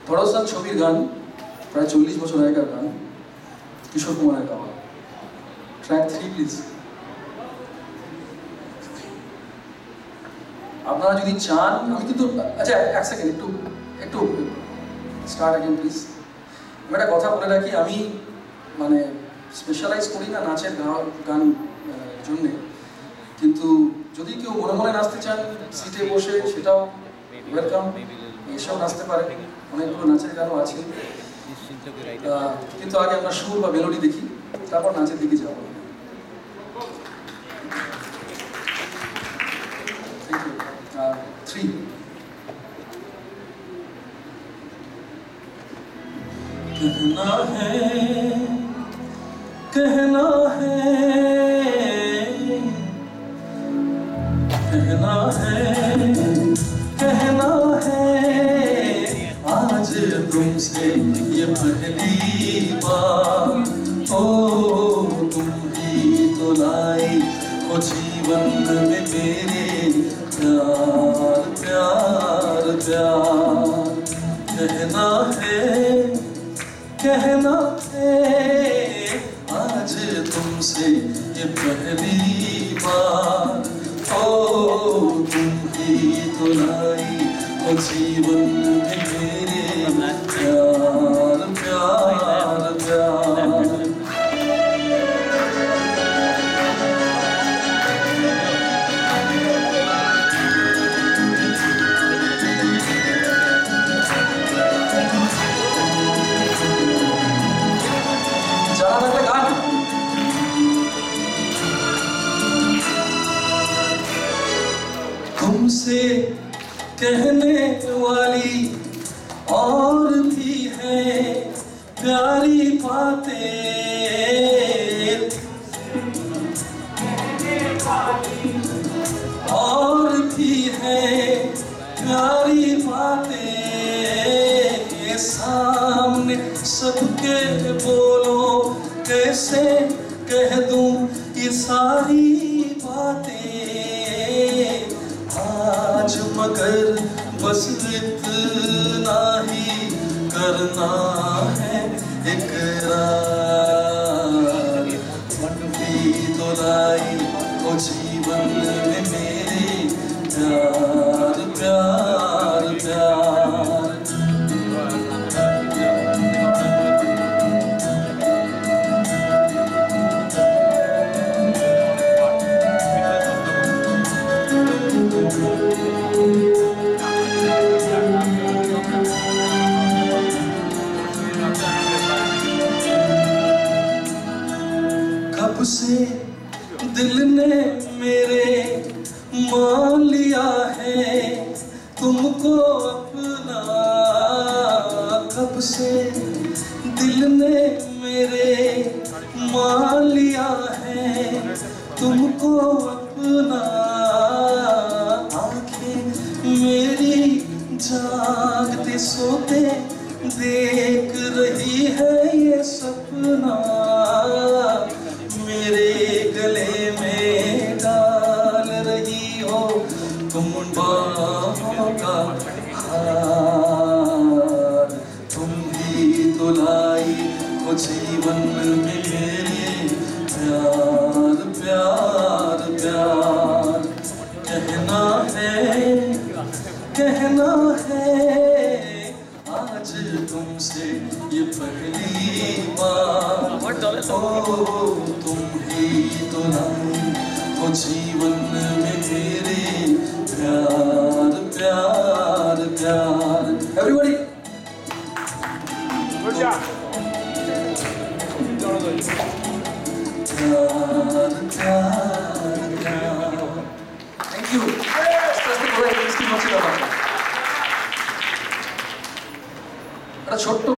ভরসান ছবির গান, প্রায় 40 বছর আগেকার গান, কিশোর কুমারের গাওয়া। Track 3 please. আপনারা যদি চান, আমি কিন্তু আচ্ছা এক সেকেন্ড, একটু স্টার্ট অ্যাগেন প্লিজ। আমি একটা কথা বলে রাখি, আমি মানে স্পেশালাইজ করি না নাচের গান জন্যে, কিন্তু যদি কেউ মনে মনে নাচতে চান সিটে বসে, সেটাও ওয়েলকাম, এসেও নাচতে পারে। অনেকগুলো নাচের গানও আছে, কিন্তু আগে আমরা সুর বা মেলোডি দেখি, তারপর নাচের দিকে যাবো। थ्री। कहना है कहना है कहना है कहना है, आज तुमसे ये पहली बार, ओ तुम ही तो लाई हो जीवन में मेरे प्यार प्यार प्यार। कहना है आज तुमसे ये पहली बार, ओ तुम ही तो लाई हो जीवन में मेरे प्यार प्यार प्यार। तुमसे कहने वाली और भी है प्यारी बातें, और भी है प्यारी बातें, सामने सबके बोलो कैसे कह दूं ये सारी बातें, आज मगर बस इतना ही करना है इकरार, भी तो लाई हो जीवन में मेरे प्यार प्यार प्यार। कब से दिल ने मेरे मान लिया है तुमको अपना, कब से दिल ने मेरे मान लिया है तुमको अपना, आंखें मेरी जागते सोते देख रही है ये सपना, मेरे गले में डाल रही हो तुम बाहों का हार, तुम ही तो लाई हो जीवन में मेरे प्यार प्यार प्यार। कहना है आज तुमसे ये पहली बार, ओ तुम ही तो लाई